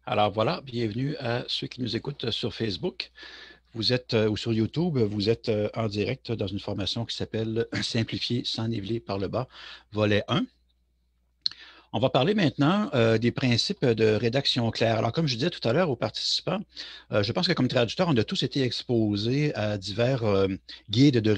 Alors voilà, bienvenue à ceux qui nous écoutent sur Facebook. Vous êtes, ou sur YouTube, vous êtes en direct dans une formation qui s'appelle Simplifier sans niveler par le bas, volet 1. On va parler maintenant des principes de rédaction claire. Alors, comme je disais tout à l'heure aux participants, je pense que comme traducteur, on a tous été exposés à divers guides de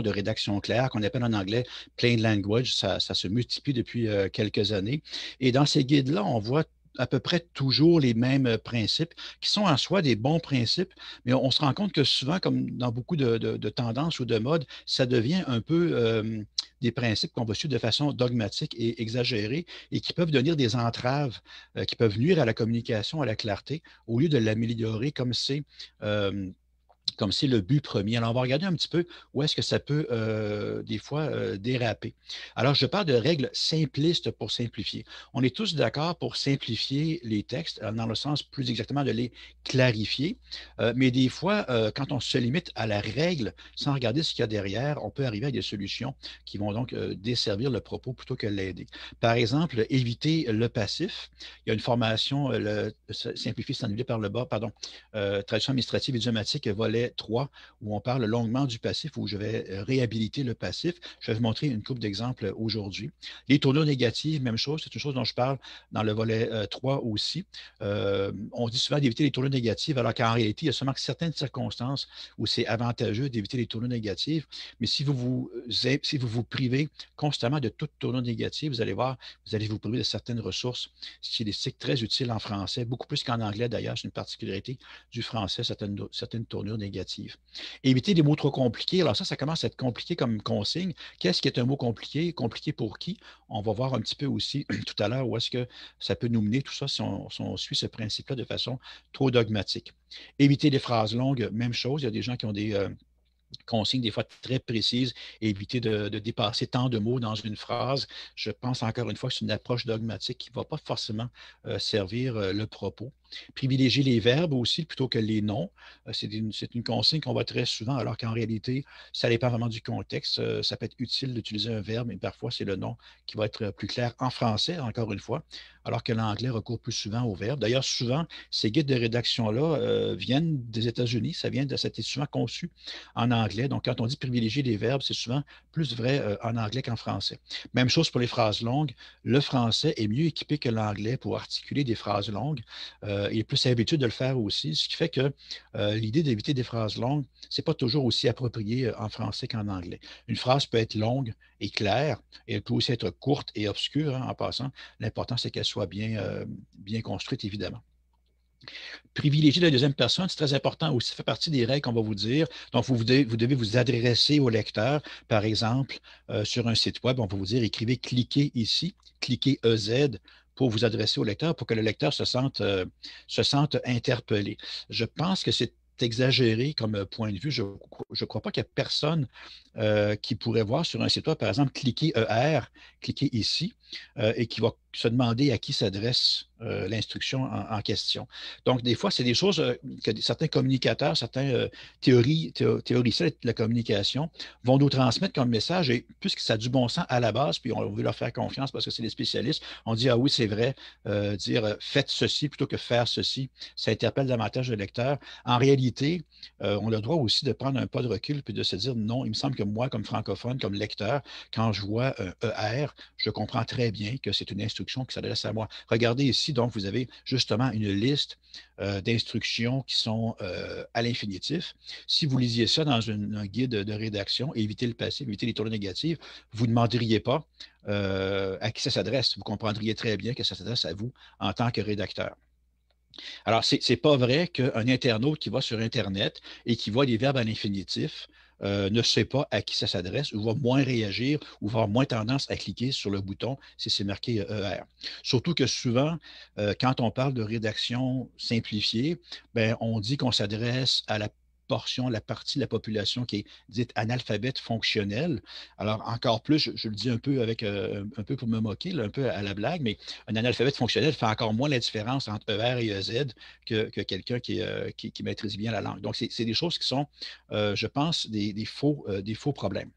rédaction claire, qu'on appelle en anglais plain language. Ça se multiplie depuis quelques années. Et dans ces guides-là, on voit à peu près toujours les mêmes principes, qui sont en soi des bons principes, mais on se rend compte que souvent, comme dans beaucoup de tendances ou de modes, ça devient un peu des principes qu'on va suivre de façon dogmatique et exagérée et qui peuvent devenir des entraves, qui peuvent nuire à la communication, à la clarté, au lieu de l'améliorer euh, comme c'est le but premier. Alors, on va regarder un petit peu où est-ce que ça peut, des fois, déraper. Alors, je parle de règles simplistes pour simplifier. On est tous d'accord pour simplifier les textes, dans le sens plus exactement de les clarifier, mais des fois, quand on se limite à la règle sans regarder ce qu'il y a derrière, on peut arriver à des solutions qui vont donc desservir le propos plutôt que l'aider. Par exemple, éviter le passif. Il y a une formation, simplifier sans annuler par le bas, pardon, traduction administrative idiomatique, volet 3, où on parle longuement du passif, où je vais réhabiliter le passif. Je vais vous montrer une couple d'exemples aujourd'hui. Les tournures négatives, même chose, c'est une chose dont je parle dans le volet 3 aussi. On dit souvent d'éviter les tournures négatives, alors qu'en réalité, il y a seulement certaines circonstances où c'est avantageux d'éviter les tournures négatives. Mais si vous privez constamment de toute tournure négative, vous allez voir, vous allez vous priver de certaines ressources stylistiques très utiles en français, beaucoup plus qu'en anglais d'ailleurs. C'est une particularité du français, certaines tournures négatives. Éviter des mots trop compliqués. Alors ça commence à être compliqué comme consigne. Qu'est-ce qui est un mot compliqué? Compliqué pour qui? On va voir un petit peu aussi tout à l'heure où est-ce que ça peut nous mener, tout ça, si on suit ce principe-là de façon trop dogmatique. Éviter les phrases longues, même chose. Il y a des gens qui ont des consignes des fois très précises et éviter de dépasser tant de mots dans une phrase. Je pense encore une fois que c'est une approche dogmatique qui ne va pas forcément servir le propos. Privilégier les verbes aussi plutôt que les noms. C'est une consigne qu'on voit très souvent, alors qu'en réalité, ça dépend vraiment du contexte. Ça peut être utile d'utiliser un verbe, mais parfois, c'est le nom qui va être plus clair en français, encore une fois, alors que l'anglais recourt plus souvent au verbe. D'ailleurs, souvent, ces guides de rédaction-là viennent des États-Unis. Ça vient de, ça a été souvent conçu en anglais. Donc, quand on dit privilégier les verbes, c'est souvent plus vrai en anglais qu'en français. Même chose pour les phrases longues. Le français est mieux équipé que l'anglais pour articuler des phrases longues. Il est plus habitué de le faire aussi, ce qui fait que l'idée d'éviter des phrases longues, c'est pas toujours aussi approprié en français qu'en anglais. Une phrase peut être longue et claire, et elle peut aussi être courte et obscure, hein, en passant. L'important, c'est qu'elle soit bien construite, évidemment. Privilégier la deuxième personne, c'est très important aussi, ça fait partie des règles qu'on va vous dire. Donc, vous devez vous adresser au lecteur. Par exemple, sur un site web, on va vous dire, écrivez, cliquez ici, cliquez EZ pour vous adresser au lecteur, pour que le lecteur se sente interpellé. Je pense que c'est exagéré comme point de vue. Je ne crois pas qu'il y a personne qui pourrait voir sur un site web, par exemple, cliquez ER, cliquez ici, et qui va se demander à qui s'adresse l'instruction en question. Donc, des fois, c'est des choses que certains communicateurs, certains théoriciens de la communication vont nous transmettre comme message. Et puisque ça a du bon sens à la base, puis on veut leur faire confiance parce que c'est des spécialistes, on dit, ah oui, c'est vrai, dire faites ceci plutôt que faire ceci, ça interpelle davantage le lecteur. En réalité, on a le droit aussi de prendre un pas de recul puis de se dire, non, il me semble que moi, comme francophone, comme lecteur, quand je vois un ER, je comprends très bien que c'est une instruction qui s'adresse à moi. Regardez ici, donc, vous avez justement une liste d'instructions qui sont à l'infinitif. Si vous lisiez ça dans un guide de rédaction, éviter le passif, éviter les tournures négatives, vous ne demanderiez pas à qui ça s'adresse. Vous comprendriez très bien que ça s'adresse à vous en tant que rédacteur. Alors, c'est pas vrai qu'un internaute qui va sur Internet et qui voit des verbes à l'infinitif ne sait pas à qui ça s'adresse ou va moins réagir ou va avoir moins tendance à cliquer sur le bouton si c'est marqué ER. Surtout que souvent, quand on parle de rédaction simplifiée, ben, on dit qu'on s'adresse à la portion, la partie de la population qui est dite analphabète fonctionnelle. Alors, encore plus, je le dis un peu pour me moquer, là, un peu à la blague, mais un analphabète fonctionnel fait encore moins la différence entre ER et EZ que quelqu'un qui maîtrise bien la langue. Donc, c'est des choses qui sont, je pense, des faux problèmes.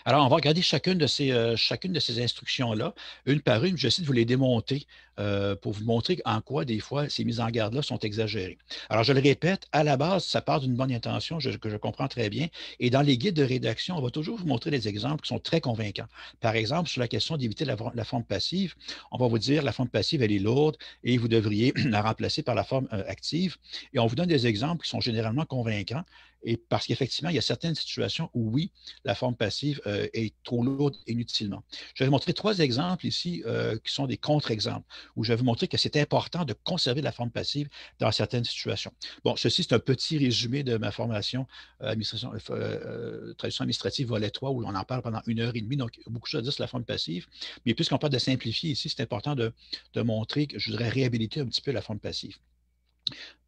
Alors, on va regarder chacune de ces instructions-là, une par une. J'essaie de vous les démonter pour vous montrer en quoi, des fois, ces mises en garde-là sont exagérées. Alors, je le répète, à la base, ça part d'une bonne intention que je comprends très bien. Et dans les guides de rédaction, on va toujours vous montrer des exemples qui sont très convaincants. Par exemple, sur la question d'éviter la forme passive, on va vous dire la forme passive, elle est lourde et vous devriez la remplacer par la forme active. Et on vous donne des exemples qui sont généralement convaincants. Et parce qu'effectivement, il y a certaines situations où, oui, la forme passive est trop lourde inutilement. Je vais vous montrer 3 exemples ici qui sont des contre-exemples, où je vais vous montrer que c'est important de conserver la forme passive dans certaines situations. Bon, ceci, c'est un petit résumé de ma formation traduction administrative volet 3, où on en parle pendant 1 heure et demie, donc beaucoup de choses à dire sur la forme passive. Mais puisqu'on parle de simplifier ici, c'est important de montrer que je voudrais réhabiliter un petit peu la forme passive.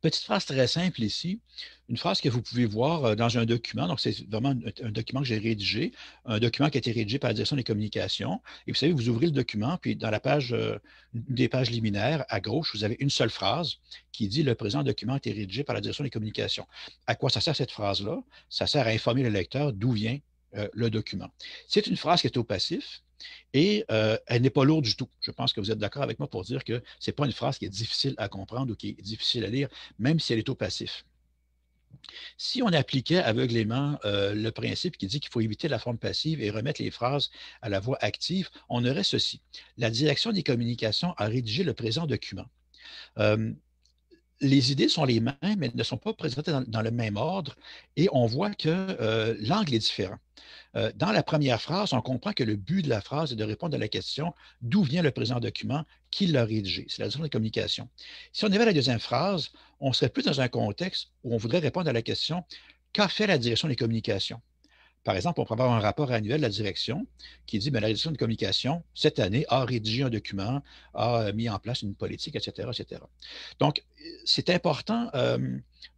Petite phrase très simple ici, une phrase que vous pouvez voir dans un document. Donc, c'est vraiment un document que j'ai rédigé, un document qui a été rédigé par la direction des communications. Et vous savez, vous ouvrez le document, puis dans la page, des pages liminaires, à gauche, vous avez une seule phrase qui dit le présent document a été rédigé par la direction des communications. À quoi ça sert cette phrase-là? Ça sert à informer le lecteur d'où vient le document. C'est une phrase qui est au passif. Et elle n'est pas lourde du tout. Je pense que vous êtes d'accord avec moi pour dire que ce n'est pas une phrase qui est difficile à comprendre ou qui est difficile à lire, même si elle est au passif. Si on appliquait aveuglément le principe qui dit qu'il faut éviter la forme passive et remettre les phrases à la voix active, on aurait ceci. La direction des communications a rédigé le présent document. Euh, les idées sont les mêmes, mais elles ne sont pas présentées dans le même ordre et on voit que l'angle est différent. Dans la première phrase, on comprend que le but de la phrase est de répondre à la question d'où vient le présent document, qui l'a rédigé. C'est la direction de communication. Si on avait la deuxième phrase, on serait plus dans un contexte où on voudrait répondre à la question qu'a fait la direction des communications? Par exemple, on pourrait avoir un rapport annuel de la direction qui dit, bien, la direction de communication, cette année, a rédigé un document, a mis en place une politique, etc., etc. Donc, c'est important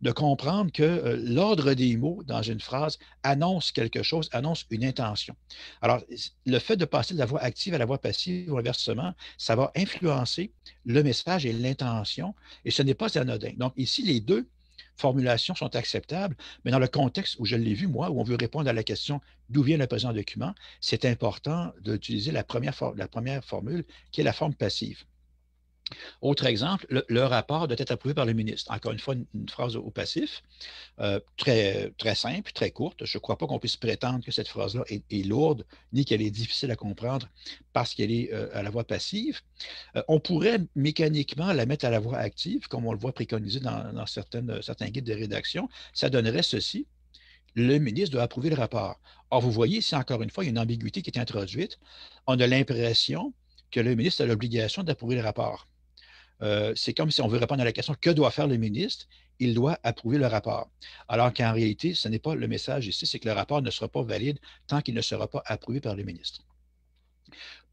de comprendre que l'ordre des mots dans une phrase annonce quelque chose, annonce une intention. Alors, le fait de passer de la voix active à la voix passive ou inversement, ça va influencer le message et l'intention, et ce n'est pas anodin. Donc, ici, les deux formulations sont acceptables, mais dans le contexte où je l'ai vu, moi, où on veut répondre à la question d'où vient le présent document, c'est important d'utiliser la première formule qui est la forme passive. Autre exemple, le rapport doit être approuvé par le ministre. Encore une fois, une phrase au passif, très, très simple, très courte. Je ne crois pas qu'on puisse prétendre que cette phrase-là est lourde, ni qu'elle est difficile à comprendre parce qu'elle est à la voix passive. On pourrait mécaniquement la mettre à la voix active, comme on le voit préconisé dans certains guides de rédaction. Ça donnerait ceci. Le ministre doit approuver le rapport. Or, vous voyez, ici, encore une fois, il y a une ambiguïté qui est introduite. On a l'impression que le ministre a l'obligation d'approuver le rapport. C'est comme si on veut répondre à la question que doit faire le ministre? Il doit approuver le rapport. Alors qu'en réalité, ce n'est pas le message ici, c'est que le rapport ne sera pas valide tant qu'il ne sera pas approuvé par le ministre.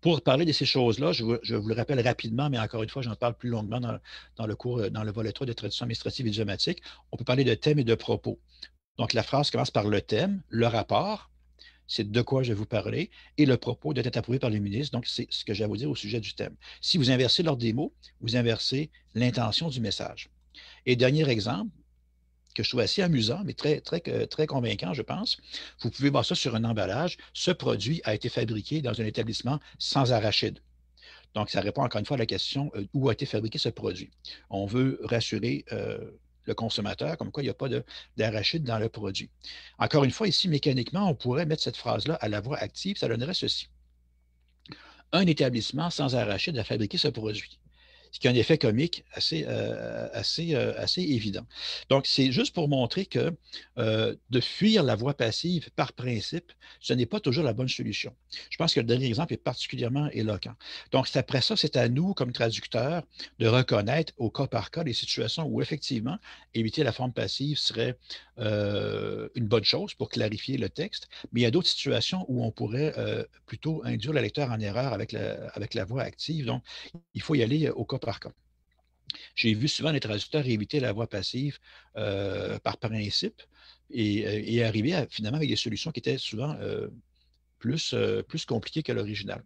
Pour parler de ces choses-là, je vous le rappelle rapidement, mais encore une fois, j'en parle plus longuement dans le cours, dans le volet 3 de traduction administrative et idiomatique. On peut parler de thème et de propos. Donc, la phrase commence par le thème, le rapport, c'est de quoi je vais vous parler, et le propos doit être approuvé par le ministre. Donc, c'est ce que j'ai à vous dire au sujet du thème. Si vous inversez l'ordre des mots, vous inversez l'intention du message. Et dernier exemple, que je trouve assez amusant, mais très, très, très convaincant, je pense. Vous pouvez voir ça sur un emballage. Ce produit a été fabriqué dans un établissement sans arachide. Donc, ça répond encore une fois à la question où a été fabriqué ce produit. On veut rassurer le consommateur, comme quoi il n'y a pas d'arachide dans le produit. Encore une fois, ici, mécaniquement, on pourrait mettre cette phrase-là à la voix active, ça donnerait ceci. Un établissement sans arachide a fabriqué ce produit, ce qui a un effet comique assez évident. Donc, c'est juste pour montrer que de fuir la voie passive par principe, ce n'est pas toujours la bonne solution. Je pense que le dernier exemple est particulièrement éloquent. Donc, après ça, c'est à nous, comme traducteurs, de reconnaître au cas par cas les situations où, effectivement, éviter la forme passive serait une bonne chose pour clarifier le texte, mais il y a d'autres situations où on pourrait plutôt induire le lecteur en erreur avec la voix active. Donc, il faut y aller au cas par cas. J'ai vu souvent les traducteurs éviter la voix passive par principe et arriver finalement avec des solutions qui étaient souvent plus compliquées que l'original.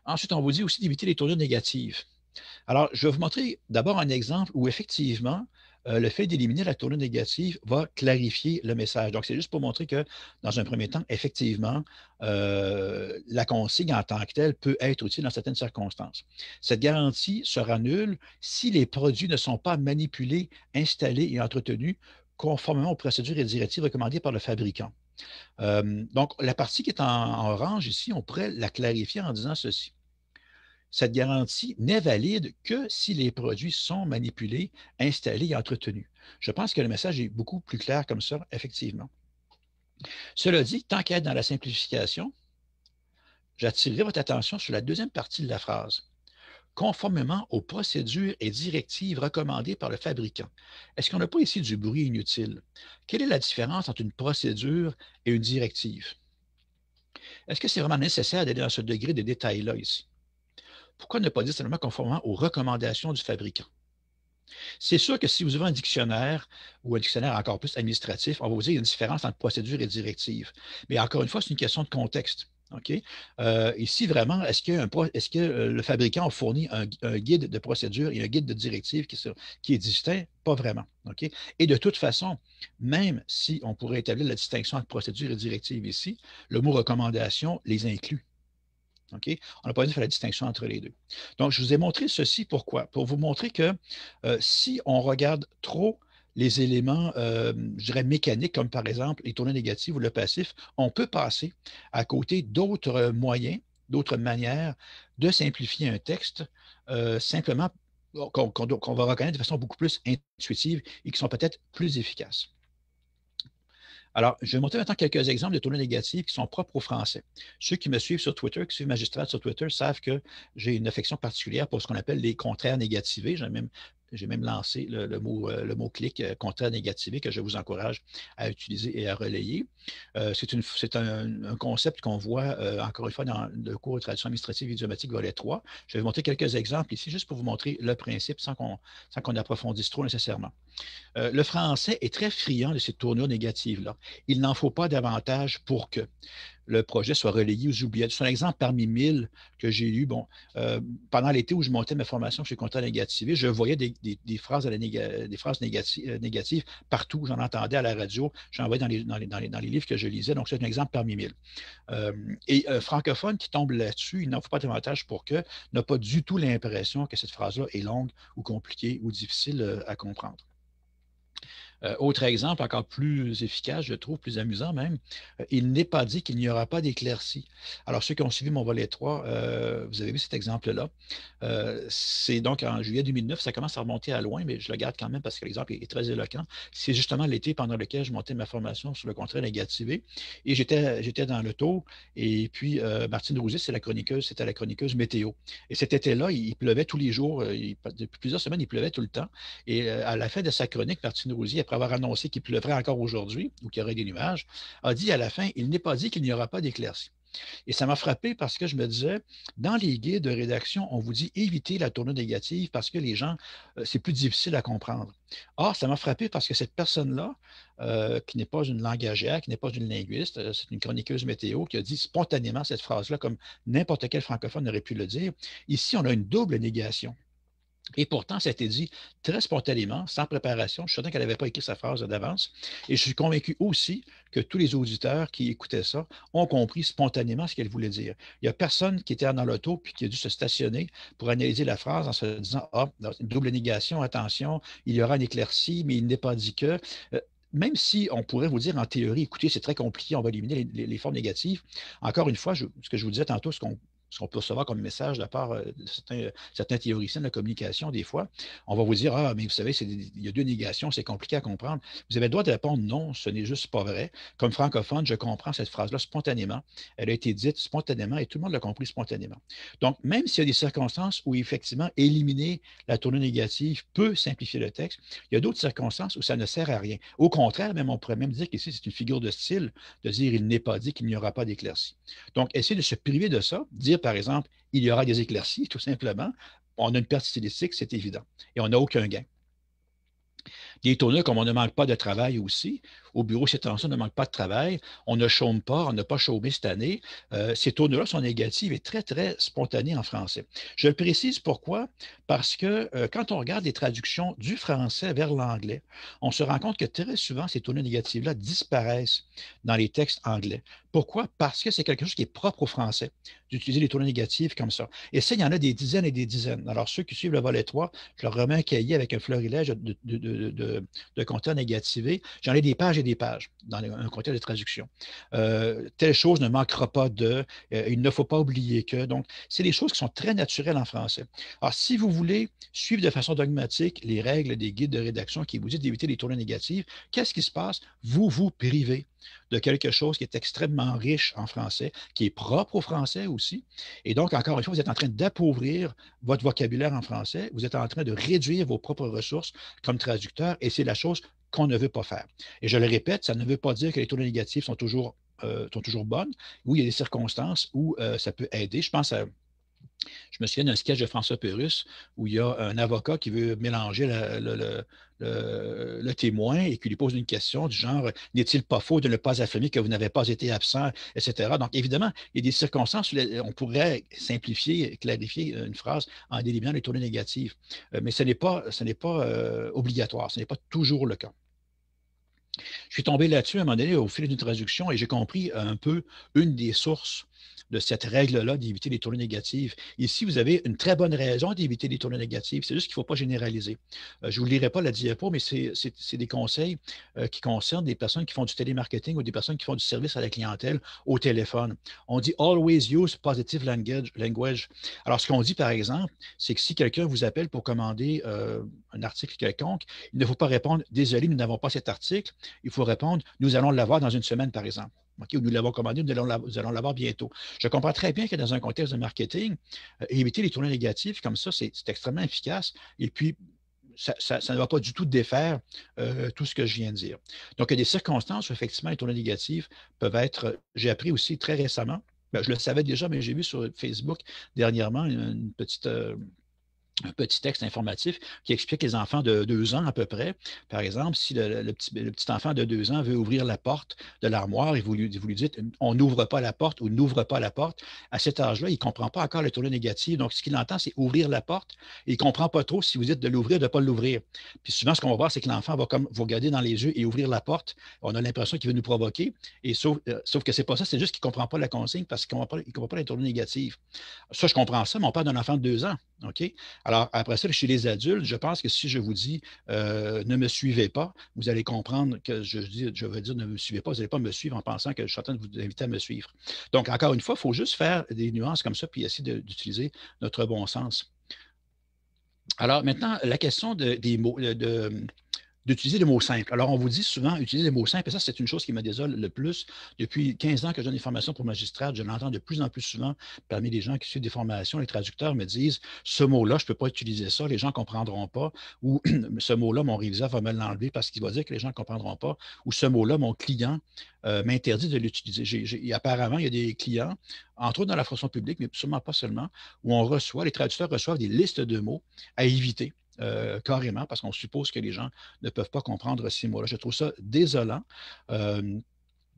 Ensuite, on vous dit aussi d'éviter les tournures négatives. Alors, je vais vous montrer d'abord un exemple où effectivement, le fait d'éliminer la tournure négative va clarifier le message. Donc, c'est juste pour montrer que, dans un premier temps, effectivement, la consigne en tant que telle peut être utile dans certaines circonstances. Cette garantie sera nulle si les produits ne sont pas manipulés, installés et entretenus conformément aux procédures et directives recommandées par le fabricant. Donc, la partie qui est en orange ici, on pourrait la clarifier en disant ceci. Cette garantie n'est valide que si les produits sont manipulés, installés et entretenus. Je pense que le message est beaucoup plus clair comme ça, effectivement. Cela dit, tant qu'à être dans la simplification, j'attirerai votre attention sur la deuxième partie de la phrase. Conformément aux procédures et directives recommandées par le fabricant. Est-ce qu'on n'a pas ici du bruit inutile? Quelle est la différence entre une procédure et une directive? Est-ce que c'est vraiment nécessaire d'aller dans ce degré de détail-là ici? Pourquoi ne pas dire simplement conformément aux recommandations du fabricant? C'est sûr que si vous avez un dictionnaire ou un dictionnaire encore plus administratif, on va vous dire qu'il y a une différence entre procédure et directive. Mais encore une fois, c'est une question de contexte. OK? Ici, vraiment, est-ce que le fabricant a fourni un guide de procédure et un guide de directive qui est distinct? Pas vraiment. OK? Et de toute façon, même si on pourrait établir la distinction entre procédure et directive ici, le mot recommandation les inclut. OK? On n'a pas dû faire la distinction entre les deux. Donc, je vous ai montré ceci pourquoi? Pour vous montrer que si on regarde trop les éléments, je dirais, mécaniques, comme par exemple les tournées négatives ou le passif, on peut passer à côté d'autres moyens, d'autres manières de simplifier un texte simplement qu'on va reconnaître de façon beaucoup plus intuitive et qui sont peut-être plus efficaces. Alors, je vais montrer maintenant quelques exemples de tournées négatives qui sont propres aux Français. Ceux qui me suivent sur Twitter, qui suivent Magistrat sur Twitter, savent que j'ai une affection particulière pour ce qu'on appelle les contraires négativés. J'ai même lancé le mot-clic contraire négativé que je vous encourage à utiliser et à relayer. C'est un concept qu'on voit, encore une fois, dans le cours de traduction administrative idiomatique volet 3. Je vais vous montrer quelques exemples ici, juste pour vous montrer le principe sans qu'on approfondisse trop nécessairement. Le français est très friand de ces tournures négatives-là. Il n'en faut pas davantage pour que le projet soit relayé aux oubliettes. C'est un exemple parmi 1000 que j'ai eu. Bon, pendant l'été où je montais ma formation chez Contrat Négativé, je voyais des phrases, des phrases négatives partout. J'en entendais à la radio, j'en voyais dans les livres que je lisais. Donc, c'est un exemple parmi 1000. Et un francophone qui tombe là-dessus, il n'en faut pas davantage pour que, n'a pas du tout l'impression que cette phrase-là est longue ou compliquée ou difficile à comprendre. Autre exemple, encore plus efficace, je trouve, plus amusant même, il n'est pas dit qu'il n'y aura pas d'éclaircie. Alors, ceux qui ont suivi mon volet 3, vous avez vu cet exemple-là. C'est donc en juillet 2009, ça commence à remonter à loin, mais je le garde quand même parce que l'exemple est très éloquent. C'est justement l'été pendant lequel je montais ma formation sur le contrat négativé. Et j'étais dans l'auto, et puis Martine Rouget, c'était la chroniqueuse météo. Et cet été-là, il pleuvait tous les jours, depuis plusieurs semaines, il pleuvait tout le temps. Et à la fin de sa chronique, Martine Rousier, après avoir annoncé qu'il pleuvrait encore aujourd'hui ou qu'il y aurait des nuages, a dit à la fin, il n'est pas dit qu'il n'y aura pas d'éclaircies. Et ça m'a frappé parce que je me disais, dans les guides de rédaction, on vous dit éviter la tournure négative parce que les gens, c'est plus difficile à comprendre. Or, ça m'a frappé parce que cette personne-là, qui n'est pas une langagière, qui n'est pas une linguiste, c'est une chroniqueuse météo qui a dit spontanément cette phrase-là, comme n'importe quel francophone aurait pu le dire. Ici, on a une double négation. Et pourtant, ça a été dit très spontanément, sans préparation. Je suis certain qu'elle n'avait pas écrit sa phrase d'avance. Et je suis convaincu aussi que tous les auditeurs qui écoutaient ça ont compris spontanément ce qu'elle voulait dire. Il n'y a personne qui était dans l'auto puis qui a dû se stationner pour analyser la phrase en se disant, ah, une double négation, attention, il y aura une éclaircie, mais il n'est pas dit que. Même si on pourrait vous dire en théorie, écoutez, c'est très compliqué, on va éliminer les formes négatives. Encore une fois, ce que je vous disais tantôt, ce qu'on peut recevoir comme message de la part de certains théoriciens de la communication, des fois, on va vous dire, ah, mais vous savez, il y a deux négations, c'est compliqué à comprendre. Vous avez le droit de répondre non, ce n'est juste pas vrai. Comme francophone, je comprends cette phrase-là spontanément. Elle a été dite spontanément et tout le monde l'a compris spontanément. Donc, même s'il y a des circonstances où, effectivement, éliminer la tournure négative peut simplifier le texte, il y a d'autres circonstances où ça ne sert à rien. Au contraire, même, on pourrait même dire qu'ici, c'est une figure de style de dire il n'est pas dit qu'il n'y aura pas d'éclaircie. Donc, essayer de se priver de ça, dire par exemple, il y aura des éclaircies, tout simplement. On a une perte stylistique, c'est évident. Et on n'a aucun gain. Des tournures, comme on ne manque pas de travail aussi, au bureau ces temps-ci, on ne manque pas de travail, on ne chôme pas, on n'a pas chômé cette année. Ces tones-là sont négatives et très, très spontanées en français. Je le précise pourquoi? Parce que quand on regarde les traductions du français vers l'anglais, on se rend compte que très souvent, ces tones négatives-là disparaissent dans les textes anglais. Pourquoi? Parce que c'est quelque chose qui est propre au français, d'utiliser les tournées négatives comme ça. Et ça, il y en a des dizaines et des dizaines. Alors, ceux qui suivent le volet 3, je leur remets un cahier avec un florilège de compteurs négativés. J'en ai des pages et des pages dans un compteur de traduction. Telle chose ne manquera pas de, il ne faut pas oublier que. Donc, c'est des choses qui sont très naturelles en français. Alors, si vous voulez suivre de façon dogmatique les règles des guides de rédaction qui vous disent d'éviter les tournées négatives, qu'est-ce qui se passe? Vous vous privez de quelque chose qui est extrêmement riche en français, qui est propre au français aussi. Et donc, encore une fois, vous êtes en train d'appauvrir votre vocabulaire en français, vous êtes en train de réduire vos propres ressources comme traducteur, et c'est la chose qu'on ne veut pas faire. Et je le répète, ça ne veut pas dire que les tournées négatives sont toujours bonnes. Oui, il y a des circonstances où ça peut aider. Je me souviens d'un sketch de François Pérusse où il y a un avocat qui veut mélanger le témoin et qui lui pose une question du genre n'est-il pas faux de ne pas affirmer que vous n'avez pas été absent, etc. Donc, évidemment, il y a des circonstances où on pourrait simplifier, clarifier une phrase en éliminant les tournées négatives. Mais ce n'est pas obligatoire, ce n'est pas toujours le cas. Je suis tombé là-dessus à un moment donné au fil d'une traduction et j'ai compris un peu une des sources de cette règle-là d'éviter les tournées négatives. Ici, vous avez une très bonne raison d'éviter les tournées négatives. C'est juste qu'il ne faut pas généraliser. Je ne vous lirai pas la diapo, mais c'est des conseils qui concernent des personnes qui font du télémarketing ou des personnes qui font du service à la clientèle au téléphone. On dit always use positive language. Alors, ce qu'on dit, par exemple, c'est que si quelqu'un vous appelle pour commander un article quelconque, il ne faut pas répondre désolé, nous n'avons pas cet article. Il faut répondre nous allons l'avoir dans une semaine, par exemple. Okay, ou nous l'avons commandé, nous allons l'avoir bientôt. Je comprends très bien que dans un contexte de marketing, éviter les tournées négatives comme ça, c'est extrêmement efficace. Et puis, ça ne va pas du tout défaire tout ce que je viens de dire. Donc, il y a des circonstances où, effectivement, les tournées négatives peuvent être, j'ai appris aussi très récemment, ben, je le savais déjà, mais j'ai vu sur Facebook dernièrement une petite un petit texte informatif qui explique les enfants de 2 ans à peu près. Par exemple, si le petit enfant de 2 ans veut ouvrir la porte de l'armoire et vous lui dites on n'ouvre pas la porte ou n'ouvre pas la porte, à cet âge-là, il ne comprend pas encore les tournées négatives. Donc, ce qu'il entend, c'est ouvrir la porte et il ne comprend pas trop si vous dites de l'ouvrir, de ne pas l'ouvrir. Puis souvent, ce qu'on va voir, c'est que l'enfant va comme vous regarder dans les yeux et ouvrir la porte. On a l'impression qu'il veut nous provoquer. Et sauf que ce n'est pas ça, c'est juste qu'il ne comprend pas la consigne parce qu'il ne comprend pas les tournées négatives. Ça, je comprends ça, mais on parle d'un enfant de 2 ans. OK? Alors, après ça, chez les adultes, je pense que si je vous dis ne me suivez pas, vous allez comprendre que je veux dire ne me suivez pas, vous n'allez pas me suivre en pensant que je suis en train de vous inviter à me suivre. Donc, encore une fois, il faut juste faire des nuances comme ça puis essayer d'utiliser notre bon sens. Alors, maintenant, la question des mots, d'utiliser des mots simples. Alors, on vous dit souvent utiliser des mots simples, et ça, c'est une chose qui me désole le plus. Depuis 15 ans que je donne des formations pour magistrate, je l'entends de plus en plus souvent parmi les gens qui suivent des formations. Les traducteurs me disent ce mot-là, je ne peux pas utiliser ça, les gens ne comprendront pas. Ou ce mot-là, mon réviseur va me l'enlever parce qu'il va dire que les gens ne comprendront pas. Ou ce mot-là, mon client m'interdit de l'utiliser. Apparemment, il y a des clients, entre autres dans la fonction publique, mais sûrement pas seulement, où les traducteurs reçoivent des listes de mots à éviter. Carrément, parce qu'on suppose que les gens ne peuvent pas comprendre ces mots-là. Je trouve ça désolant.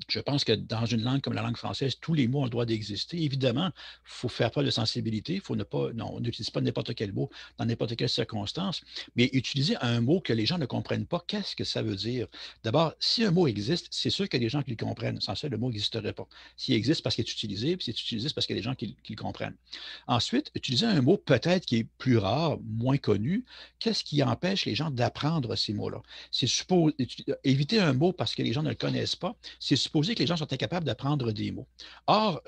Je pense que dans une langue comme la langue française, tous les mots ont le droit d'exister. Évidemment, il faut faire preuve de sensibilité. Il faut ne pas, non, on n'utilise pas n'importe quel mot dans n'importe quelle circonstance, mais utiliser un mot que les gens ne comprennent pas, qu'est-ce que ça veut dire? D'abord, si un mot existe, c'est sûr qu'il y a des gens qui le comprennent. Sans ça, le mot n'existerait pas. S'il existe, parce qu'il est utilisé, puis s'il est utilisé, c'est parce qu'il y a des gens qui le comprennent. Ensuite, utiliser un mot peut-être qui est plus rare, moins connu, qu'est-ce qui empêche les gens d'apprendre ces mots-là? C'est éviter un mot parce que les gens ne le connaissent pas, c'est supposer que les gens sont incapables d'apprendre des mots. Or,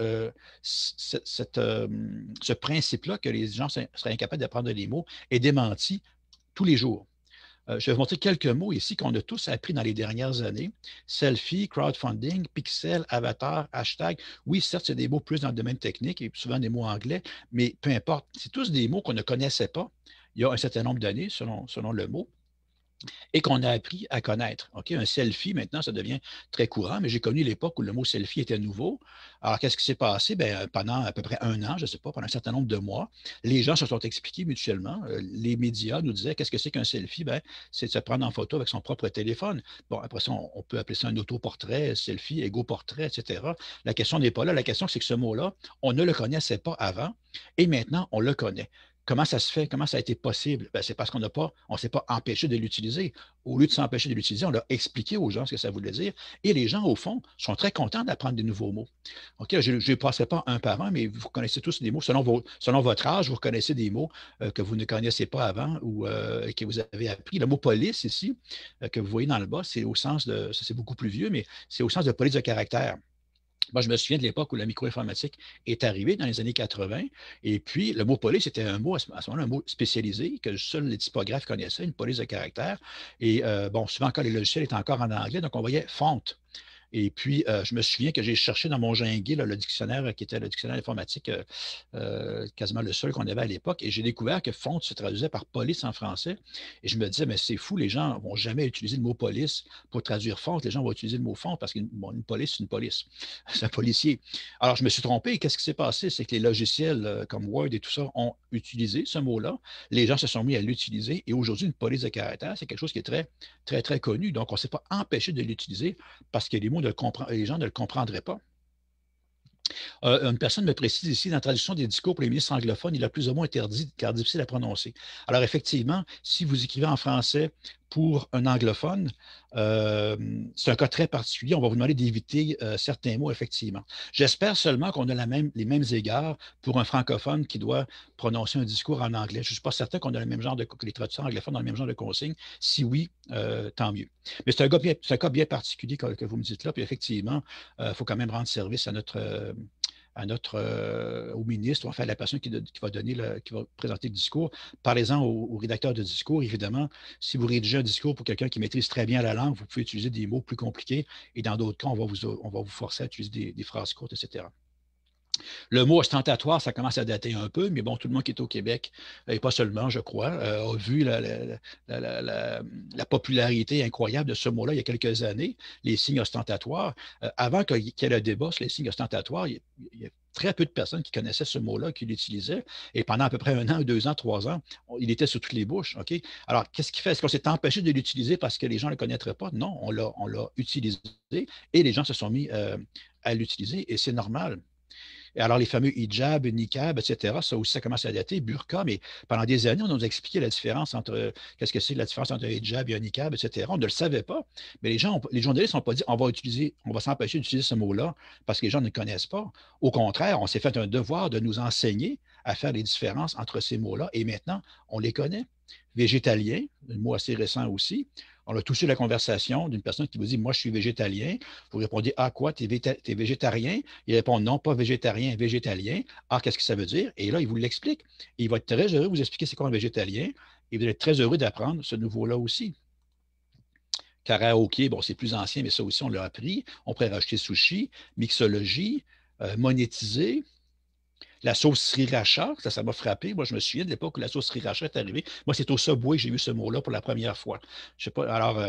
ce principe-là que les gens seraient incapables d'apprendre des mots est démenti tous les jours. Je vais vous montrer quelques mots ici qu'on a tous appris dans les dernières années. Selfie, crowdfunding, pixel, avatar, hashtag. Oui, certes, c'est des mots plus dans le domaine technique et souvent des mots anglais, mais peu importe. C'est tous des mots qu'on ne connaissait pas il y a un certain nombre d'années, selon le mot. et qu'on a appris à connaître. OK? Un selfie, maintenant, ça devient très courant, mais j'ai connu l'époque où le mot selfie était nouveau. Alors, qu'est-ce qui s'est passé? Bien, pendant à peu près un an, je ne sais pas, pendant un certain nombre de mois, les gens se sont expliqués mutuellement. Les médias nous disaient, qu'est-ce que c'est qu'un selfie? Bien, c'est de se prendre en photo avec son propre téléphone. Bon, après ça, on peut appeler ça un autoportrait, selfie, égo-portrait, etc. La question n'est pas là. La question, c'est que ce mot-là, on ne le connaissait pas avant et maintenant, on le connaît. Comment ça se fait? Comment ça a été possible? Ben, c'est parce qu'on ne s'est pas empêché de l'utiliser. Au lieu de s'empêcher de l'utiliser, on a expliqué aux gens ce que ça voulait dire. Et les gens, au fond, sont très contents d'apprendre des nouveaux mots. OK, je ne passerai pas un par un, mais vous connaissez tous des mots. Selon votre âge, vous reconnaissez des mots que vous ne connaissiez pas avant ou que vous avez appris. Le mot police ici, que vous voyez dans le bas, c'est au sens de, ça c'est beaucoup plus vieux, mais c'est au sens de police de caractère. Moi, je me souviens de l'époque où la microinformatique est arrivée dans les années 80. Et puis, le mot police était un mot, à ce moment-là, un mot spécialisé que seuls les typographes connaissaient, une police de caractère. Et bon, souvent, quand les logiciels étaient encore en anglais, donc on voyait font. Et puis, je me souviens que j'ai cherché dans mon Jinguet le dictionnaire qui était le dictionnaire informatique, quasiment le seul qu'on avait à l'époque, et j'ai découvert que fonte se traduisait par police en français. Et je me disais, mais c'est fou, les gens ne vont jamais utiliser le mot police pour traduire fonte. Les gens vont utiliser le mot fonte parce qu'une bon, police, c'est une police. C'est un policier. Alors, je me suis trompé. Qu'est-ce qui s'est passé? C'est que les logiciels comme Word et tout ça ont utilisé ce mot-là. Les gens se sont mis à l'utiliser. Et aujourd'hui, une police de caractère, c'est quelque chose qui est très, très, très connu. Donc, on ne s'est pas empêché de l'utiliser parce que les gens ne le comprendraient pas. Une personne me précise ici, dans la traduction des discours pour les ministres anglophones, il a plus ou moins interdit car difficile à prononcer. Alors, effectivement, si vous écrivez en français pour un anglophone, c'est un cas très particulier. On va vous demander d'éviter certains mots, effectivement. J'espère seulement qu'on a les mêmes égards pour un francophone qui doit prononcer un discours en anglais. Je ne suis pas certain qu'on a le même genre que les traducteurs anglophones ont le même genre de consignes. Si oui, tant mieux. Mais c'est un cas bien particulier que vous me dites là. Puis effectivement, il faut quand même rendre service au ministre, ou enfin à la personne qui va présenter le discours. Parlez-en au rédacteur de discours, évidemment. Si vous rédigez un discours pour quelqu'un qui maîtrise très bien la langue, vous pouvez utiliser des mots plus compliqués et dans d'autres cas, on va vous forcer à utiliser des phrases courtes, etc. Le mot ostentatoire, ça commence à dater un peu, mais bon, tout le monde qui est au Québec, et pas seulement, je crois, a vu la popularité incroyable de ce mot-là il y a quelques années, les signes ostentatoires. Avant qu'il y ait le débat sur les signes ostentatoires, il y a très peu de personnes qui connaissaient ce mot-là, qui l'utilisaient. Et pendant à peu près un an, 2 ans, 3 ans, il était sur toutes les bouches. OK? Alors, qu'est-ce qui fait? Est-ce qu'on s'est empêché de l'utiliser parce que les gens ne le connaîtraient pas? Non, on l'a utilisé et les gens se sont mis à l'utiliser et c'est normal. Et alors, les fameux hijab, niqab, etc., ça aussi, ça commence à dater, burqa, mais pendant des années, on nous a expliqué la différence entre, qu'est-ce que c'est la différence entre un hijab et un niqab, etc. On ne le savait pas, mais les journalistes n'ont pas dit, on va s'empêcher d'utiliser ce mot-là parce que les gens ne le connaissent pas. Au contraire, on s'est fait un devoir de nous enseigner à faire les différences entre ces mots-là, et maintenant, on les connaît. Végétalien, un mot assez récent aussi. On a tous eu la conversation d'une personne qui vous dit, moi, je suis végétalien. Vous répondez, ah, quoi, tu es végétarien? Il répond, non, pas végétarien, végétalien. Ah, qu'est-ce que ça veut dire? Et là, il vous l'explique. Et il va être très heureux de vous expliquer c'est quoi un végétalien. Et vous allez être très heureux d'apprendre ce nouveau-là aussi. Karaoké, bon, c'est plus ancien, mais ça aussi, on l'a appris. On pourrait rajouter sushi, mixologie, monétiser. La sauce sriracha, ça m'a frappé. Moi, je me souviens de l'époque où la sauce sriracha est arrivée. Moi, c'est au Subway que j'ai vu ce mot-là pour la première fois. Je sais pas, alors,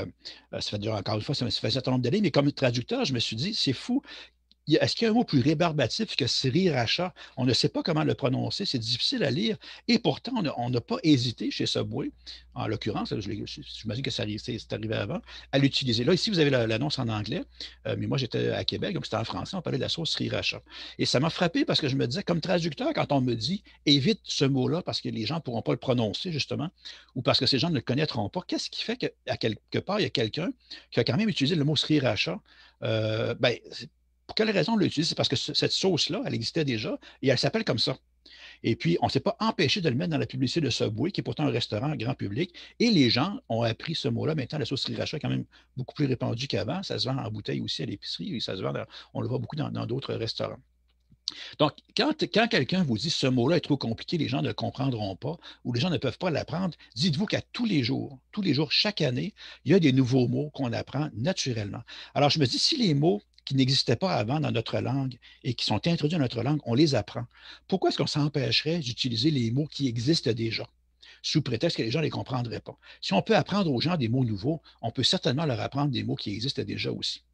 ça fait déjà encore une fois, ça fait un certain nombre d'années, mais comme traducteur, je me suis dit, c'est fou, est-ce qu'il y a un mot plus rébarbatif que sriracha? On ne sait pas comment le prononcer, c'est difficile à lire. Et pourtant, on n'a pas hésité chez Subway, en l'occurrence, j'imagine que c'est arrivé avant, à l'utiliser. Là, ici, vous avez l'annonce en anglais, mais moi, j'étais à Québec, donc c'était en français, on parlait de la sauce sriracha. Et ça m'a frappé parce que je me disais, comme traducteur, quand on me dit évite ce mot-là parce que les gens ne pourront pas le prononcer, justement, ou parce que ces gens ne le connaîtront pas, qu'est-ce qui fait qu'à quelque part, il y a quelqu'un qui a quand même utilisé le mot sriracha? Ben, pour quelle raison on l'utilise? C'est parce que cette sauce-là, elle existait déjà et elle s'appelle comme ça. Et puis, on ne s'est pas empêché de le mettre dans la publicité de Subway, qui est pourtant un restaurant grand public. Et les gens ont appris ce mot-là. Maintenant, la sauce sriracha est quand même beaucoup plus répandue qu'avant. Ça se vend en bouteille aussi à l'épicerie et on le voit beaucoup dans d'autres restaurants. Donc, quand quelqu'un vous dit ce mot-là est trop compliqué, les gens ne le comprendront pas ou les gens ne peuvent pas l'apprendre, dites-vous qu'à tous les jours, chaque année, il y a des nouveaux mots qu'on apprend naturellement. Alors, je me dis, si les mots qui n'existaient pas avant dans notre langue et qui sont introduits dans notre langue, on les apprend, pourquoi est-ce qu'on s'empêcherait d'utiliser les mots qui existent déjà? sous prétexte que les gens ne les comprendraient pas. Si on peut apprendre aux gens des mots nouveaux, on peut certainement leur apprendre des mots qui existent déjà aussi.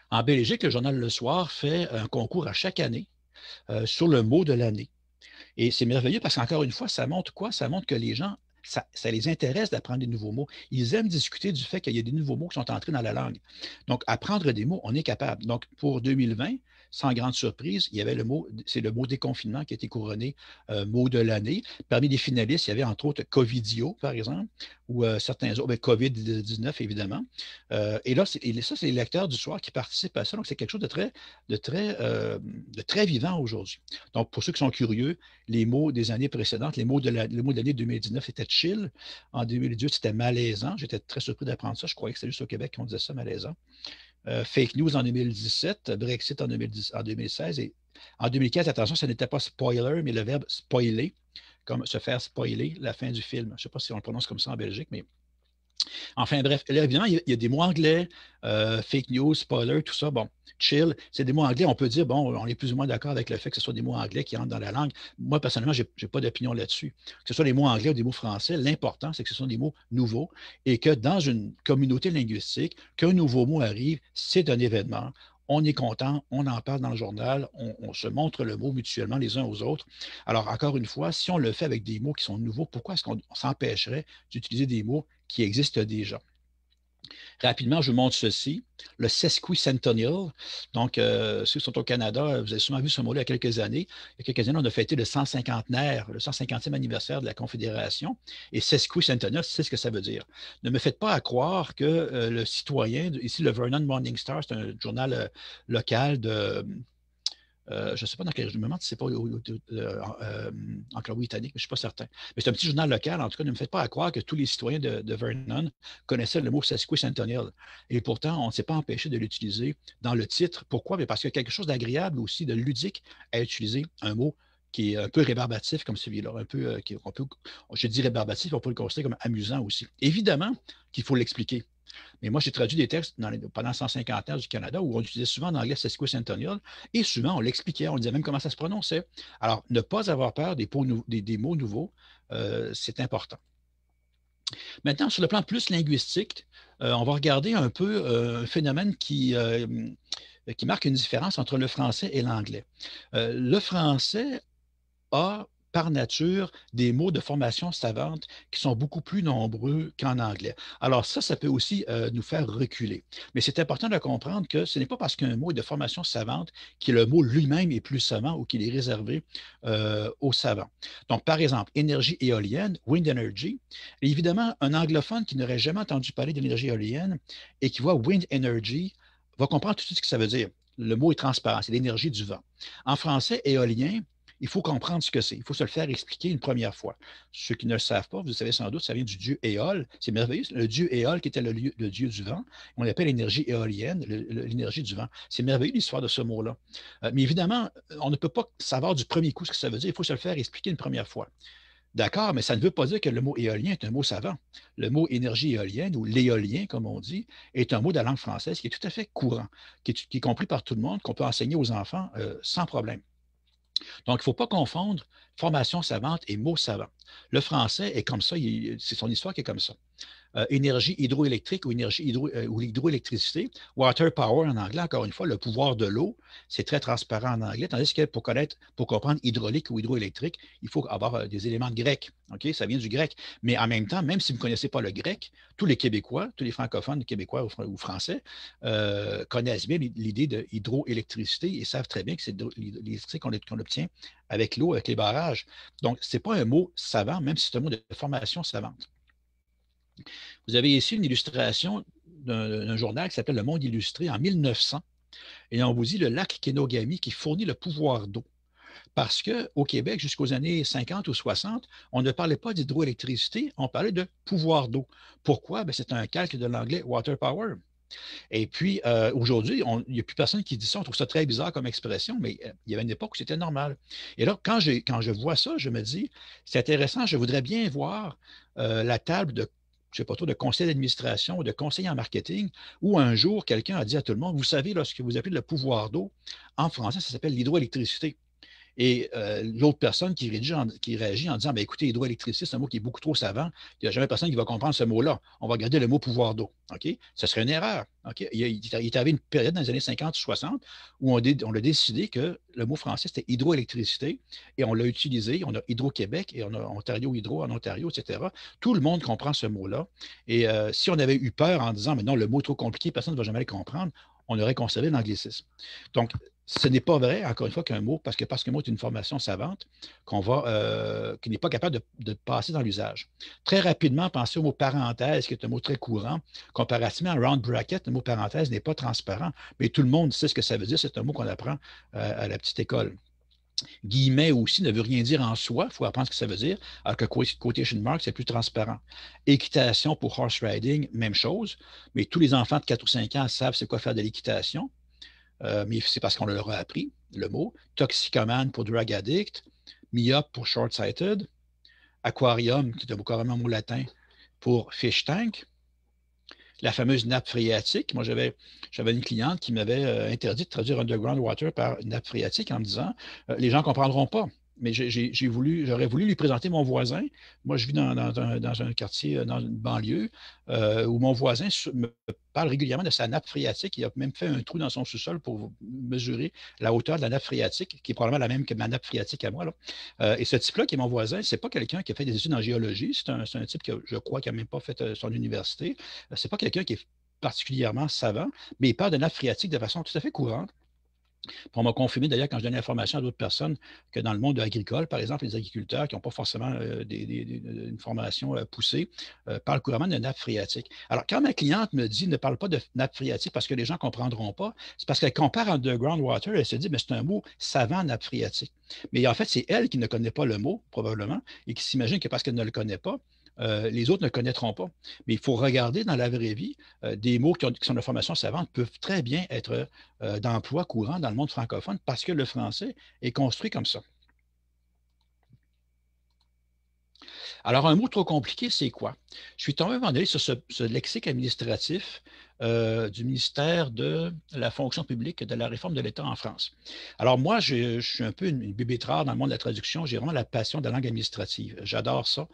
En Belgique, le journal Le Soir fait un concours à chaque année sur le mot de l'année. Et c'est merveilleux parce qu'encore une fois, ça montre quoi? Ça montre que les gens, ça les intéresse d'apprendre des nouveaux mots. Ils aiment discuter du fait qu'il y a des nouveaux mots qui sont entrés dans la langue. Donc, apprendre des mots, on est capable. Donc, pour 2020, sans grande surprise, il y avait c'est le mot déconfinement qui a été couronné mot de l'année. Parmi les finalistes, il y avait entre autres Covidio, par exemple, ou certains autres, COVID-19, évidemment. Et là, ça, c'est les lecteurs du soir qui participent à ça. Donc, c'est quelque chose de très vivant aujourd'hui. Donc, pour ceux qui sont curieux, les mots des années précédentes, le mot de l'année 2019 était chill. En 2018, c'était malaisant. J'étais très surpris d'apprendre ça. Je croyais que c'était juste au Québec qu'on disait ça, malaisant. Fake news en 2017, Brexit en 2016. Et en 2015, attention, ce n'était pas spoiler, mais le verbe spoiler, comme se faire spoiler, la fin du film. Je ne sais pas si on le prononce comme ça en Belgique, mais enfin, bref, là, évidemment, il y a des mots anglais, fake news, spoiler, tout ça. Bon, chill, c'est des mots anglais. On peut dire, bon, on est plus ou moins d'accord avec le fait que ce soit des mots anglais qui entrent dans la langue. Moi, personnellement, je n'ai pas d'opinion là-dessus. Que ce soit des mots anglais ou des mots français, l'important, c'est que ce sont des mots nouveaux et que dans une communauté linguistique, qu'un nouveau mot arrive, c'est un événement. On est content, on en parle dans le journal, on se montre le mot mutuellement les uns aux autres. Alors, encore une fois, si on le fait avec des mots qui sont nouveaux, pourquoi est-ce qu'on s'empêcherait d'utiliser des mots qui existent déjà? Rapidement, je vous montre ceci, le sesquicentennial. Donc, ceux qui sont au Canada, vous avez sûrement vu ce mot-là il y a quelques années. Il y a quelques années, on a fêté le 150e, le 150e anniversaire de la Confédération. Et sesquicentennial, c'est ce que ça veut dire. Ne me faites pas à croire que le citoyen, ici le Vernon Morning Star, c'est un journal local de, je ne sais pas dans quel moment, si c'est pas en Colombie-Britannique, mais je ne suis pas certain. Mais c'est un petit journal local. En tout cas, ne me faites pas à croire que tous les citoyens de Vernon connaissaient le mot sesquicentennial. Et pourtant, on ne s'est pas empêché de l'utiliser dans le titre. Pourquoi? Parce qu'il y a quelque chose d'agréable aussi, de ludique à utiliser un mot qui est un peu rébarbatif comme celui-là, un peu, je dis rébarbatif, on peut le considérer comme amusant aussi. Évidemment qu'il faut l'expliquer. Mais moi, j'ai traduit des textes pendant 150 ans du Canada où on utilisait souvent en anglais sesquicentennial et souvent on l'expliquait, on disait même comment ça se prononçait. Alors, ne pas avoir peur des mots nouveaux, c'est important. Maintenant, sur le plan plus linguistique, on va regarder un peu un phénomène qui marque une différence entre le français et l'anglais. Le français a, par nature, des mots de formation savante qui sont beaucoup plus nombreux qu'en anglais. Alors ça peut aussi nous faire reculer. Mais c'est important de comprendre que ce n'est pas parce qu'un mot est de formation savante que le mot lui-même est plus savant ou qu'il est réservé aux savants. Donc, par exemple, énergie éolienne, wind energy. Évidemment, un anglophone qui n'aurait jamais entendu parler d'énergie éolienne et qui voit wind energy va comprendre tout de suite ce que ça veut dire. Le mot est transparent, c'est l'énergie du vent. En français, éolien, il faut comprendre ce que c'est. Il faut se le faire expliquer une première fois. Ceux qui ne le savent pas, vous le savez sans doute, ça vient du dieu Éole. C'est merveilleux. Le dieu Éole, qui était le dieu du vent, on l'appelle l'énergie éolienne, l'énergie du vent. C'est merveilleux l'histoire de ce mot-là. Mais évidemment, on ne peut pas savoir du premier coup ce que ça veut dire. Il faut se le faire expliquer une première fois. D'accord, mais ça ne veut pas dire que le mot éolien est un mot savant. Le mot énergie éolienne ou l'éolien, comme on dit, est un mot de la langue française qui est tout à fait courant, qui est compris par tout le monde, qu'on peut enseigner aux enfants sans problème. Donc, il ne faut pas confondre formation savante et mot savant. Le français est comme ça, c'est son histoire qui est comme ça. Énergie hydroélectrique ou ou l'hydroélectricité. Water power en anglais, encore une fois, le pouvoir de l'eau, c'est très transparent en anglais, tandis que pour comprendre hydraulique ou hydroélectrique, il faut avoir des éléments de grec. OK? Ça vient du grec. Mais en même temps, même si vous ne connaissez pas le grec, tous les Québécois, tous les francophones, québécois ou français, connaissent bien l'idée de hydroélectricité et savent très bien que c'est l'électricité qu'on obtient avec l'eau, avec les barrages. Donc, ce n'est pas un mot savant, même si c'est un mot de formation savante. Vous avez ici une illustration d'un journal qui s'appelle Le Monde illustré en 1900. Et on vous dit le lac Kenogami qui fournit le pouvoir d'eau. Parce qu'au Québec, jusqu'aux années 50 ou 60, on ne parlait pas d'hydroélectricité, on parlait de pouvoir d'eau. Pourquoi? C'est un calque de l'anglais water power. Et puis, aujourd'hui, il n'y a plus personne qui dit ça. On trouve ça très bizarre comme expression, mais il y avait une époque où c'était normal. Et là, quand je vois ça, je me dis, c'est intéressant, je voudrais bien voir la table de, je sais pas trop, de conseil d'administration ou de conseil en marketing, où un jour, quelqu'un a dit à tout le monde, vous savez, ce que vous appelez le pouvoir d'eau, en français, ça s'appelle l'hydroélectricité. Et l'autre personne qui réagit en disant, ben, écoutez, hydroélectricité, c'est un mot qui est beaucoup trop savant. Il n'y a jamais personne qui va comprendre ce mot-là. On va garder le mot pouvoir d'eau. OK? Ce serait une erreur. OK? Il est arrivé une période dans les années 50 ou 60 où on a décidé que le mot français, c'était hydroélectricité et on l'a utilisé. On a Hydro-Québec et on a Ontario Hydro en Ontario, etc. Tout le monde comprend ce mot-là. Et si on avait eu peur en disant, mais non, le mot est trop compliqué, personne ne va jamais le comprendre, on aurait conservé l'anglicisme. Donc, ce n'est pas vrai, encore une fois, qu'un mot, parce qu'un mot est une formation savante, qui n'est pas capable de passer dans l'usage. Très rapidement, pensez au mot parenthèse, qui est un mot très courant. Comparativement à round bracket, le mot parenthèse n'est pas transparent, mais tout le monde sait ce que ça veut dire. C'est un mot qu'on apprend à la petite école. Guillemets aussi ne veut rien dire en soi, il faut apprendre ce que ça veut dire, alors que quotation mark, c'est plus transparent. Équitation pour horse riding, même chose, mais tous les enfants de 4 ou 5 ans savent c'est quoi faire de l'équitation. Mais c'est parce qu'on leur a appris le mot. Toxicomane pour drug addict, myope pour short-sighted, aquarium, qui est carrément un mot latin, pour fish tank, la fameuse nappe phréatique. Moi, j'avais une cliente qui m'avait interdit de traduire underground water par nappe phréatique en me disant les gens ne comprendront pas. Mais j'aurais voulu lui présenter mon voisin. Moi, je vis dans un quartier, dans une banlieue, où mon voisin me parle régulièrement de sa nappe phréatique. Il a même fait un trou dans son sous-sol pour mesurer la hauteur de la nappe phréatique, qui est probablement la même que ma nappe phréatique à moi, là. Et ce type-là, qui est mon voisin, ce n'est pas quelqu'un qui a fait des études en géologie. C'est un type qui, je crois, qui n'a même pas fait son université. Ce n'est pas quelqu'un qui est particulièrement savant, mais il parle de nappe phréatique de façon tout à fait courante. On m'a confirmé d'ailleurs quand je donnais l'information à d'autres personnes que dans le monde agricole, par exemple, les agriculteurs qui n'ont pas forcément une formation poussée parlent couramment de nappe phréatique. Alors, quand ma cliente me dit ne parle pas de nappe phréatique parce que les gens ne comprendront pas, c'est parce qu'elle compare underground water, elle se dit, mais c'est un mot savant, nappe phréatique. Mais en fait, c'est elle qui ne connaît pas le mot, probablement, et qui s'imagine que parce qu'elle ne le connaît pas, les autres ne connaîtront pas. Mais il faut regarder dans la vraie vie, des mots qui sont de formation savante peuvent très bien être d'emploi courant dans le monde francophone parce que le français est construit comme ça. Alors, un mot trop compliqué, c'est quoi? Je suis tombé à un moment donné sur ce lexique administratif du ministère de la fonction publique de la réforme de l'État en France. Alors, moi, je suis un peu une bébête rare dans le monde de la traduction. J'ai vraiment la passion de la langue administrative. J'adore ça.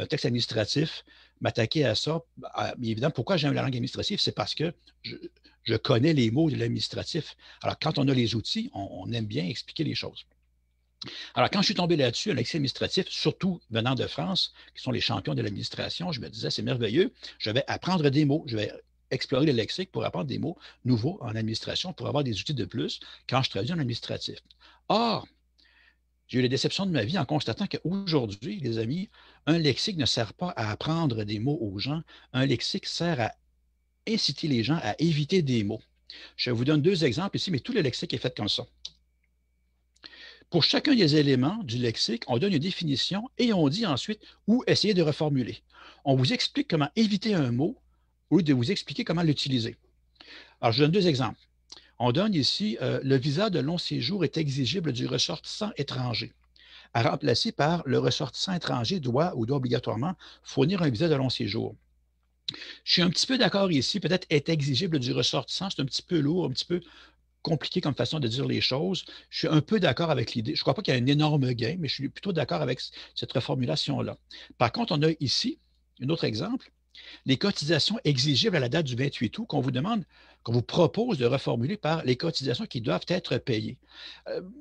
Texte administratif, m'attaquer à ça. Évidemment, pourquoi j'aime la langue administrative? C'est parce que je connais les mots de l'administratif. Alors, quand on a les outils, on aime bien expliquer les choses. Alors, quand je suis tombé là-dessus, un lexique administratif, surtout venant de France, qui sont les champions de l'administration, je me disais, c'est merveilleux, je vais apprendre des mots, je vais explorer le lexique pour apprendre des mots nouveaux en administration, pour avoir des outils de plus quand je traduis en administratif. Or, j'ai eu la déception de ma vie en constatant qu'aujourd'hui, les amis, un lexique ne sert pas à apprendre des mots aux gens, un lexique sert à inciter les gens à éviter des mots. Je vous donne 2 exemples ici, mais tout le lexique est fait comme ça. Pour chacun des éléments du lexique, on donne une définition et on dit ensuite où essayer de reformuler. On vous explique comment éviter un mot au lieu de vous expliquer comment l'utiliser. Alors, je donne 2 exemples. On donne ici le visa de long séjour est exigible du ressortissant étranger, à remplacer par le ressortissant étranger doit obligatoirement fournir un visa de long séjour. Je suis un petit peu d'accord ici, peut-être est exigible du ressortissant, c'est un petit peu lourd, un petit peu compliqué comme façon de dire les choses. Je suis un peu d'accord avec l'idée. Je ne crois pas qu'il y a un énorme gain, mais je suis plutôt d'accord avec cette reformulation-là. Par contre, on a ici un autre exemple, les cotisations exigibles à la date du 28 août qu'on vous demande, qu'on vous propose de reformuler par les cotisations qui doivent être payées.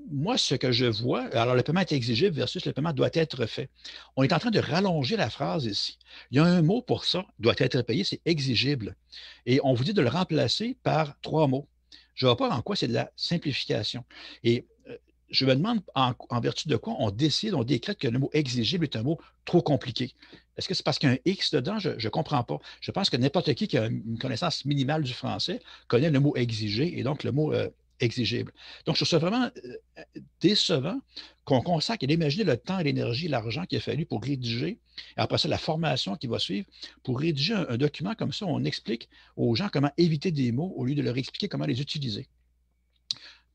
Moi, ce que je vois, alors le paiement est exigible versus le paiement doit être fait. On est en train de rallonger la phrase ici. Il y a un mot pour ça, doit être payé, c'est exigible. Et on vous dit de le remplacer par 3 mots. Je ne vois pas en quoi c'est de la simplification. Et je me demande en vertu de quoi on décide, on décrète que le mot exigible est un mot trop compliqué. Est-ce que c'est parce qu'il y a un X dedans? Je ne comprends pas. Je pense que n'importe qui a une connaissance minimale du français connaît le mot exiger et donc le mot exigible. Donc, je trouve ça vraiment décevant qu'on consacre et d'imaginer le temps, l'énergie, l'argent qu'il a fallu pour rédiger, et après ça, la formation qui va suivre, pour rédiger un document comme ça, on explique aux gens comment éviter des mots au lieu de leur expliquer comment les utiliser.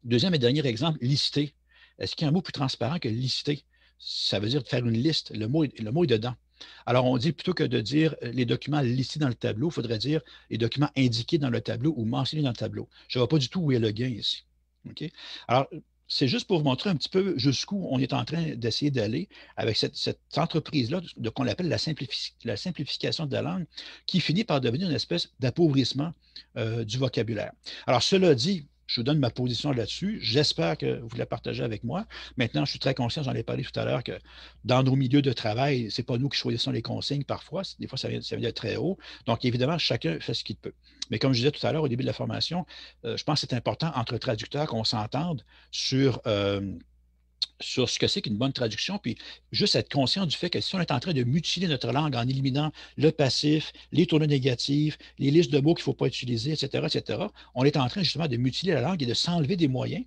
Deuxième et dernier exemple, lister. Est-ce qu'il y a un mot plus transparent que lister? Ça veut dire faire une liste. Le mot est dedans. Alors, on dit plutôt que de dire les documents listés dans le tableau, il faudrait dire les documents indiqués dans le tableau ou mentionnés dans le tableau. Je ne vois pas du tout où est le gain ici. Okay? Alors, c'est juste pour vous montrer un petit peu jusqu'où on est en train d'essayer d'aller avec cette entreprise-là qu'on appelle la simplification de la langue, qui finit par devenir une espèce d'appauvrissement du vocabulaire. Alors, cela dit, je vous donne ma position là-dessus. J'espère que vous la partagez avec moi. Maintenant, je suis très conscient, j'en ai parlé tout à l'heure, que dans nos milieux de travail, ce n'est pas nous qui choisissons les consignes parfois. Des fois, ça vient de très haut. Donc, évidemment, chacun fait ce qu'il peut. Mais comme je disais tout à l'heure au début de la formation, je pense que c'est important entre traducteurs qu'on s'entende sur ce que c'est qu'une bonne traduction, puis juste être conscient du fait que si on est en train de mutiler notre langue en éliminant le passif, les tournures négatives, les listes de mots qu'il ne faut pas utiliser, etc., on est en train justement de mutiler la langue et de s'enlever des moyens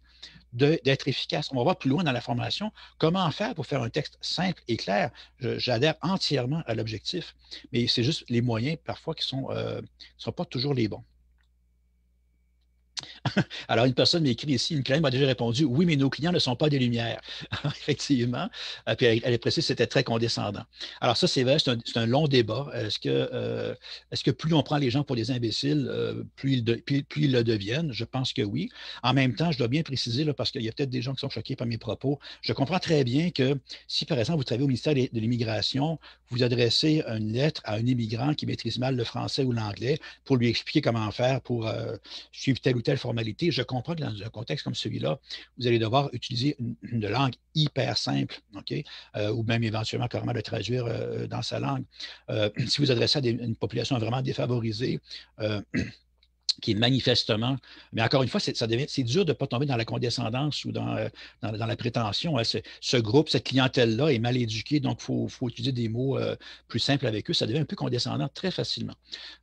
d'être efficace. On va voir plus loin dans la formation comment faire pour faire un texte simple et clair. J'adhère entièrement à l'objectif, mais c'est juste les moyens parfois qui ne sont pas toujours les bons. Alors, une personne m'écrit ici, une cliente m'a déjà répondu, oui, mais nos clients ne sont pas des lumières. Effectivement. Puis elle est précise, c'était très condescendant. Alors, ça, c'est vrai, c'est un long débat. Est-ce que plus on prend les gens pour des imbéciles, plus ils le deviennent? Je pense que oui. En même temps, je dois bien préciser, là, parce qu'il y a peut-être des gens qui sont choqués par mes propos. Je comprends très bien que si, par exemple, vous travaillez au ministère de l'Immigration, vous adressez une lettre à un immigrant qui maîtrise mal le français ou l'anglais pour lui expliquer comment faire pour suivre telle ou telle formalité. Je comprends que dans un contexte comme celui-là, vous allez devoir utiliser une langue hyper simple, OK? Ou même éventuellement carrément le traduire dans sa langue. Si vous adressez à une population vraiment défavorisée, qui est manifestement, mais encore une fois, c'est dur de ne pas tomber dans la condescendance ou dans la prétention. Hein. Ce groupe, cette clientèle-là est mal éduquée, donc il faut utiliser des mots plus simples avec eux. Ça devient un peu condescendant très facilement.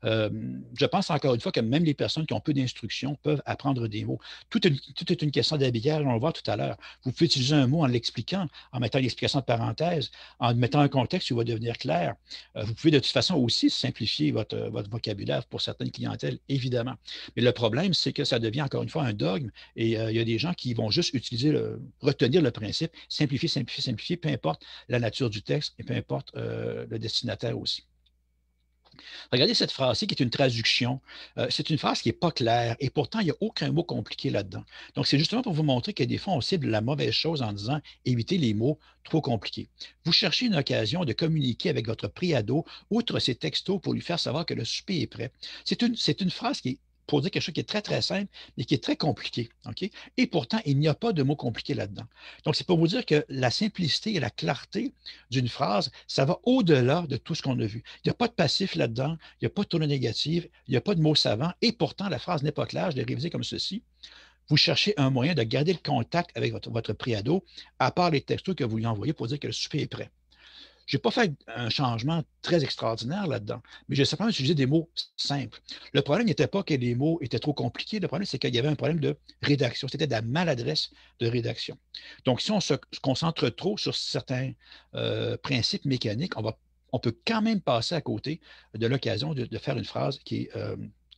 Je pense encore une fois que même les personnes qui ont peu d'instruction peuvent apprendre des mots. Tout est une question d'habillage, on le voit tout à l'heure. Vous pouvez utiliser un mot en l'expliquant, en mettant l'explication de parenthèse, en mettant un contexte où il va devenir clair. Vous pouvez de toute façon aussi simplifier votre vocabulaire pour certaines clientèles, évidemment. Mais le problème, c'est que ça devient encore une fois un dogme et il y a des gens qui vont juste retenir le principe, simplifier, simplifier, simplifier, peu importe la nature du texte et peu importe le destinataire aussi. Regardez cette phrase-ci qui est une traduction. C'est une phrase qui n'est pas claire et pourtant, il n'y a aucun mot compliqué là-dedans. Donc, c'est justement pour vous montrer que des fois, on cible la mauvaise chose en disant évitez les mots trop compliqués. Vous cherchez une occasion de communiquer avec votre préado outre ces textos pour lui faire savoir que le souper est prêt. C'est une phrase qui est pour dire quelque chose qui est très, très simple, mais qui est très compliqué. OK? Et pourtant, il n'y a pas de mots compliqués là-dedans. Donc, c'est pour vous dire que la simplicité et la clarté d'une phrase, ça va au-delà de tout ce qu'on a vu. Il n'y a pas de passif là-dedans, il n'y a pas de tournure négative, il n'y a pas de mots savants, et pourtant, la phrase n'est pas claire. Je l'ai révisée comme ceci. Vous cherchez un moyen de garder le contact avec votre préado, à part les textos que vous lui envoyez pour dire que le souper est prêt. Je n'ai pas fait un changement très extraordinaire là-dedans, mais j'ai simplement utilisé des mots simples. Le problème n'était pas que les mots étaient trop compliqués. Le problème, c'est qu'il y avait un problème de rédaction. C'était de la maladresse de rédaction. Donc, si on se concentre trop sur certains principes mécaniques, on peut quand même passer à côté de l'occasion de faire une phrase qui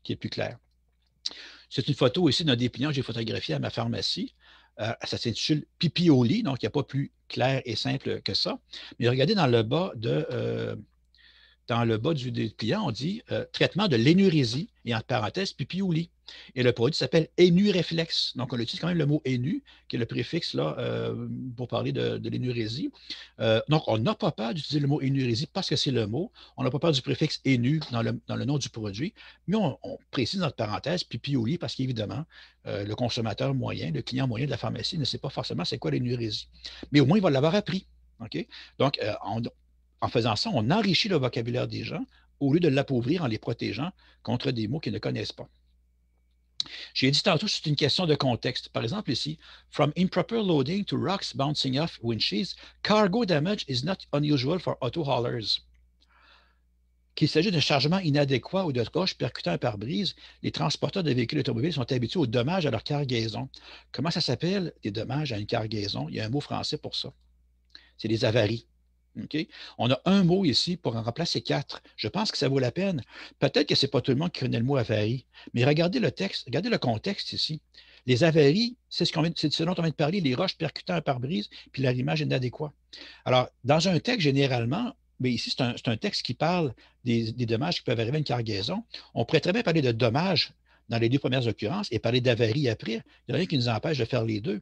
est plus claire. C'est une photo ici d'un des clients que j'ai photographié à ma pharmacie. Ça s'intitule Pipioli, donc il n'y a pas plus clair et simple que ça. Mais regardez dans le bas du client, on dit traitement de l'énurésie et entre parenthèses pipioli. Et le produit s'appelle Énureflex. Donc, on utilise quand même le mot énu, qui est le préfixe là, pour parler de l'énurésie. Donc, on n'a pas peur d'utiliser le mot énurésie parce que c'est le mot. On n'a pas peur du préfixe énu dans le nom du produit. Mais on précise entre parenthèses pipioli parce qu'évidemment, le consommateur moyen, le client moyen de la pharmacie ne sait pas forcément c'est quoi l'énurésie. Mais au moins, il va l'avoir appris. OK? Donc, en faisant ça, on enrichit le vocabulaire des gens au lieu de l'appauvrir en les protégeant contre des mots qu'ils ne connaissent pas. J'ai dit tantôt, c'est une question de contexte. Par exemple, ici, from improper loading to rocks bouncing off windshields, cargo damage is not unusual for auto haulers. Qu'il s'agisse d'un chargement inadéquat ou de roches percutant un pare-brise, les transporteurs de véhicules automobiles sont habitués aux dommages à leur cargaison. Comment ça s'appelle, des dommages à une cargaison? Il y a un mot français pour ça. C'est des avaries. Okay? On a un mot ici pour en remplacer 4. Je pense que ça vaut la peine. Peut-être que ce n'est pas tout le monde qui connaît le mot avarie, mais regardez le texte, regardez le contexte ici. Les avaries, c'est ce dont on vient de parler, les roches percutant un pare-brise, puis l'arrimage inadéquat. Alors, dans un texte, généralement, mais ici, c'est un texte qui parle des dommages qui peuvent arriver à une cargaison. On pourrait très bien parler de dommages dans les deux premières occurrences et parler d'avarie après. Il n'y a rien qui nous empêche de faire les deux.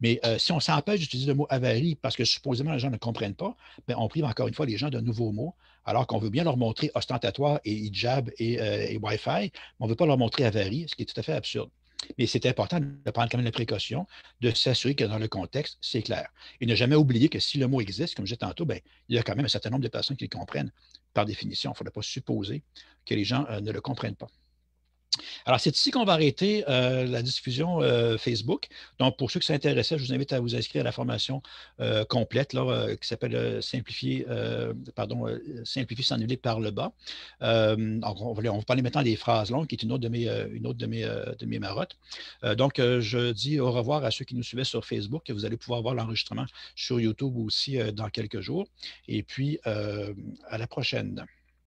Mais si on s'empêche d'utiliser le mot avarie parce que supposément les gens ne comprennent pas, bien, on prive encore une fois les gens d'un nouveau mot, alors qu'on veut bien leur montrer ostentatoire et hijab et Wi-Fi, mais on ne veut pas leur montrer avarie, ce qui est tout à fait absurde. Mais c'est important de prendre quand même la précaution de s'assurer que dans le contexte, c'est clair. Et ne jamais oublier que si le mot existe, comme je disais tantôt, bien, il y a quand même un certain nombre de personnes qui le comprennent par définition. Il ne faudrait pas supposer que les gens ne le comprennent pas. Alors, c'est ici qu'on va arrêter la diffusion Facebook. Donc, pour ceux qui s'intéressaient, je vous invite à vous inscrire à la formation complète là, qui s'appelle Simplifier sans nuller par le bas. Donc, on va parler maintenant des phrases longues, qui est une autre de mes marottes. Donc, je dis au revoir à ceux qui nous suivaient sur Facebook, et vous allez pouvoir voir l'enregistrement sur YouTube aussi dans quelques jours. Et puis, à la prochaine.